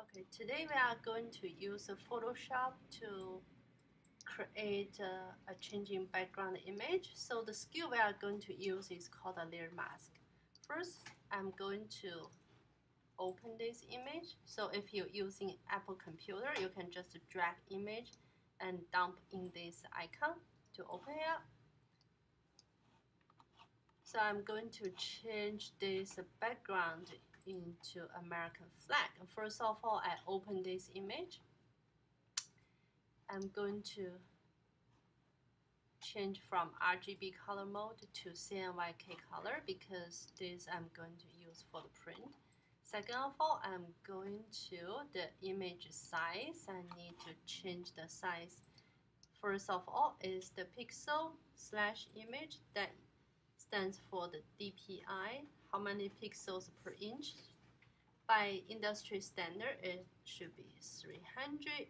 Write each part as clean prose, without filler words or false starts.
Okay, today we are going to use Photoshop to create a changing background image. So the skill we are going to use is called a layer mask. First, I'm going to open this image. So if you're using Apple computer, you can just drag image and dump in this icon to open it up. So I'm going to change this background into American flag. First of all, I open this image. I'm going to change from RGB color mode to CMYK color because this I'm going to use for the print. Second of all, I'm going to the image size. I need to change the size. First of all is the pixel / image that stands for the DPI, how many pixels per inch. By industry standard, it should be 300.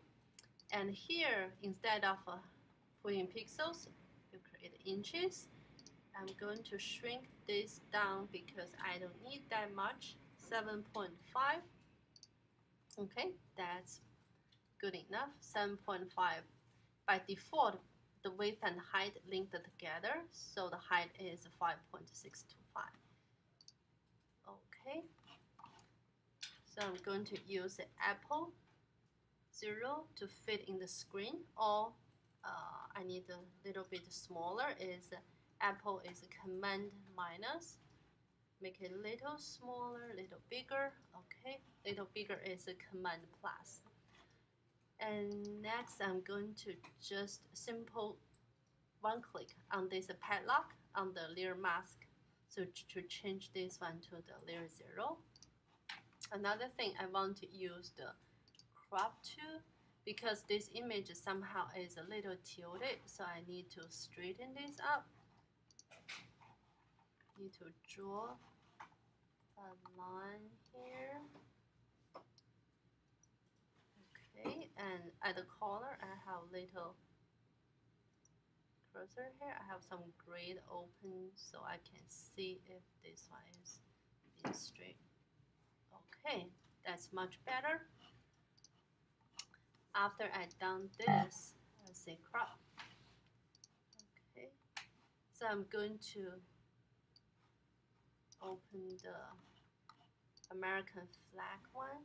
And here, instead of putting pixels, you create inches. I'm going to shrink this down because I don't need that much, 7.5. Okay, that's good enough, 7.5. By default, the width and height linked together, so the height is 5.625. Okay, so I'm going to use the Apple 0 to fit in the screen, or I need a little bit smaller. Is Apple is Command minus. Make it a little smaller, little bigger. Okay, little bigger is a Command plus. And next, I'm going to just simple one click on this padlock on the layer mask. So to change this one to the layer 0. Another thing, I want to use the crop tool because this image somehow is a little tilted, so I need to straighten this up. Need to draw a line here. Okay, and at the corner I have little cursor here. I have some grid open so I can see if this one is being straight. Okay, that's much better. After I done this, I say crop. Okay, so I'm going to open the American flag one.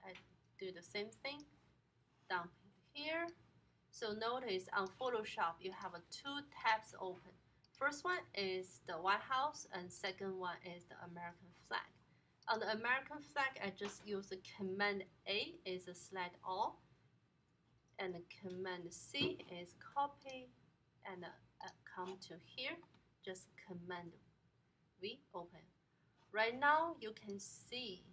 I do the same thing, dump here. So notice on Photoshop you have two tabs open. First one is the White House and second one is the American flag. On the American flag, I just use the Command A is a select all, and the Command C is copy, and come to here, just Command V open. Right now you can see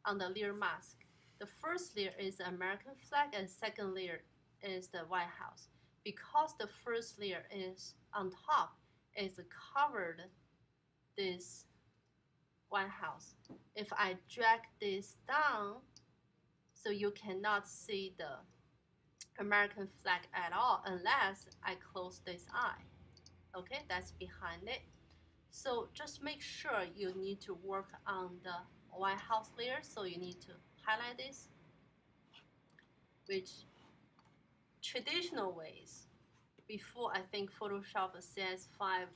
on the layer mask, the first layer is the American flag and second layer is the White House. Because the first layer is on top, is covered this White House. If I drag this down, so you cannot see the American flag at all unless I close this eye. Okay, that's behind it. So just make sure you need to work on the White House layer, so you need to highlight this, which traditional ways. Before, I think Photoshop CS5,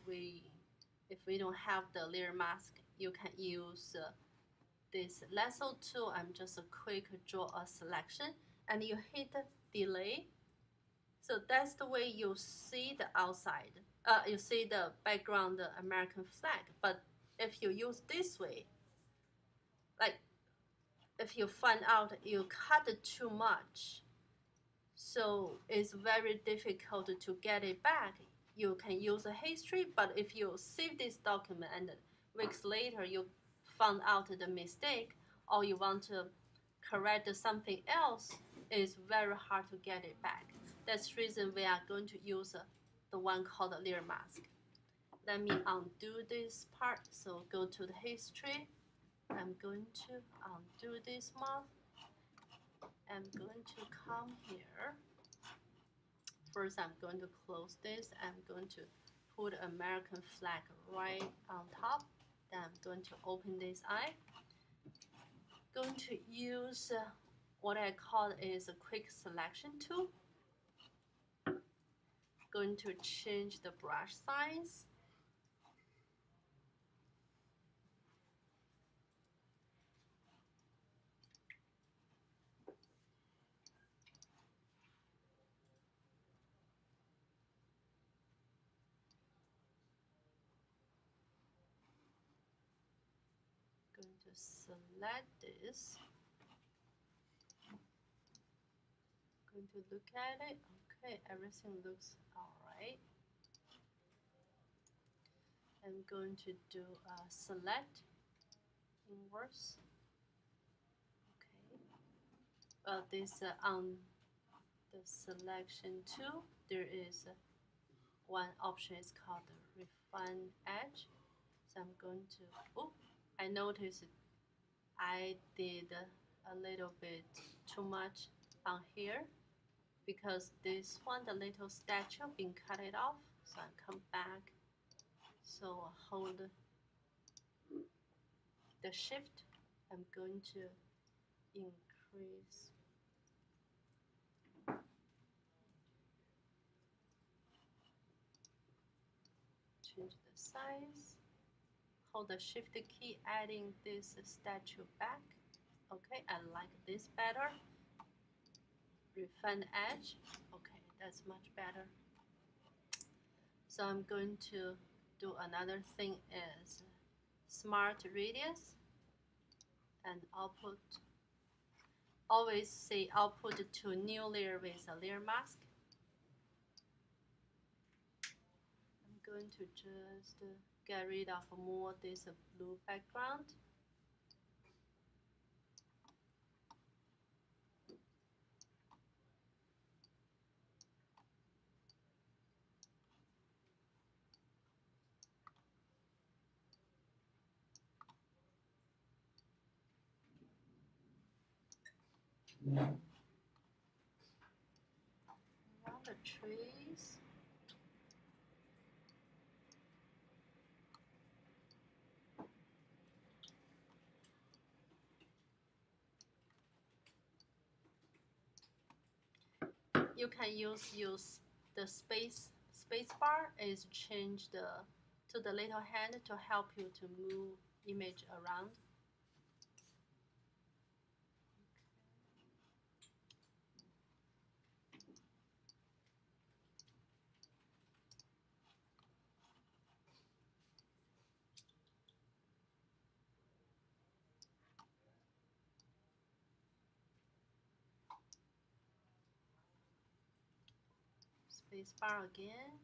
if we don't have the layer mask, you can use this lasso tool and just a quick draw a selection, and you hit delay. So that's the way you see the outside. You see the background, the American flag. But if you use this way, like if you find out you cut it too much, so it's very difficult to get it back. You can use a history, but if you save this document and weeks later you found out the mistake, or you want to correct something else, it's very hard to get it back. That's the reason we are going to use the one called the layer mask. Let me undo this part. So go to the history. I'm going to undo this one. I'm going to come here. First, I'm going to close this. I'm going to put American flag right on top. Then I'm going to open this eye. Going to use what I call is a quick selection tool. Going to change the brush size. Going to select this. Going to look at it. Okay, everything looks alright. I'm going to do a select inverse. Okay. Well, this on the selection tool, there is one option is called the refine edge. So I'm going to. Oh, I noticed I did a little bit too much on here because this one, the little statue, been cut it off. So I come back. So hold the shift. I'm going to increase. Change the size. Hold the shift key, adding this statue back. Okay, I like this better. Refine edge. Okay, that's much better. So I'm going to do another thing is smart radius and output. Always say output to new layer with a layer mask. I'm going to just get rid of more this blue background. Around the trees. You can use the space bar is change to the little hand to help you to move image around. Space bar again,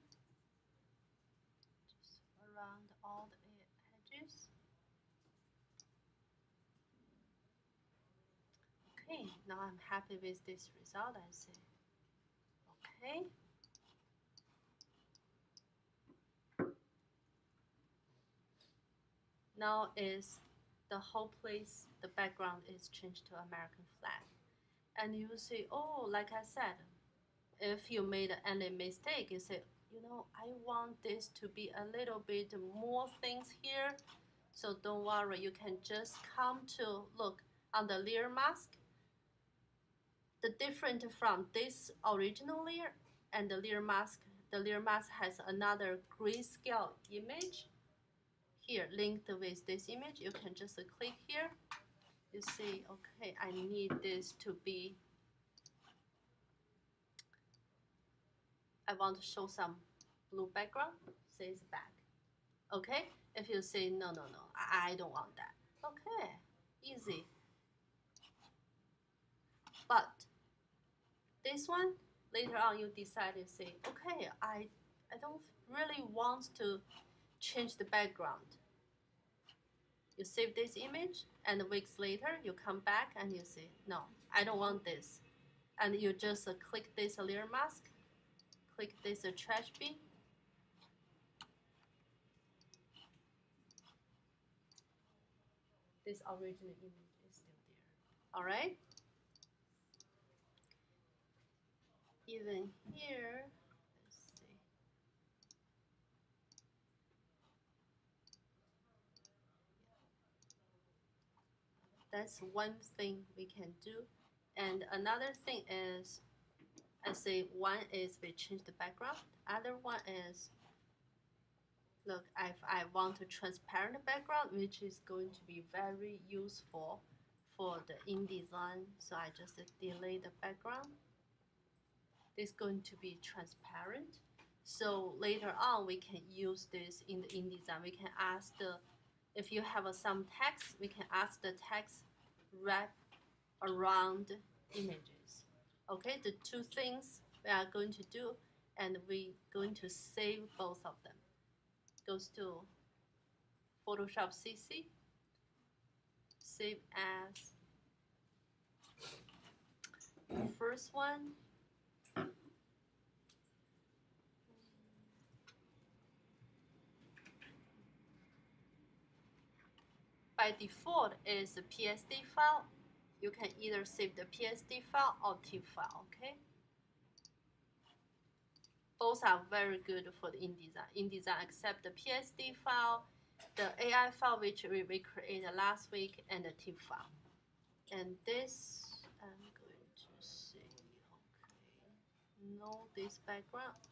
just around all the edges. Okay, now I'm happy with this result, I say. Okay. Now is the whole place, the background is changed to American flag. And you say, oh, like I said, if you made any mistake, you say, you know, I want this to be a little bit more things here. So don't worry, you can just come to look on the layer mask. The different from this original layer and the layer mask has another grayscale image here linked with this image. You can just click here. You see, okay, I need this to be, I want to show some blue background, says back. Okay, if you say no, I don't want that. Okay, easy. But this one, later on you decide to say, okay, I don't really want to change the background. You save this image, and weeks later you come back and you say, no, I don't want this. And you just click this layer mask, click this trash bin. This original image is still there. All right? Even here, let's see. That's one thing we can do. And another thing is, I say one is we change the background. Other one is, look, if I want a transparent background, which is going to be very useful for the InDesign, so I just delay the background. It's going to be transparent. So later on, we can use this in the InDesign. We can ask the, if you have some text, we can ask the text wrap around images. Okay, the two things we are going to do, and we're going to save both of them. Goes to Photoshop CC, save as. First one, by default is a PSD file. You can either save the PSD file or TIFF file, okay? Both are very good for the InDesign. InDesign accept the PSD file, the AI file which we created last week, and the TIFF file. And this, I'm going to say, okay, no this background.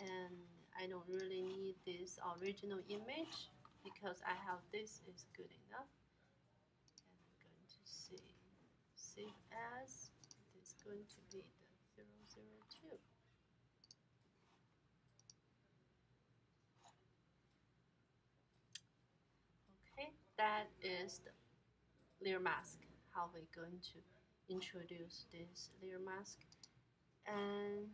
And I don't really need this original image because I have this is good enough. And I'm going to say save as. It is going to be the 002. Okay, that is the layer mask. How we're going to introduce this layer mask. And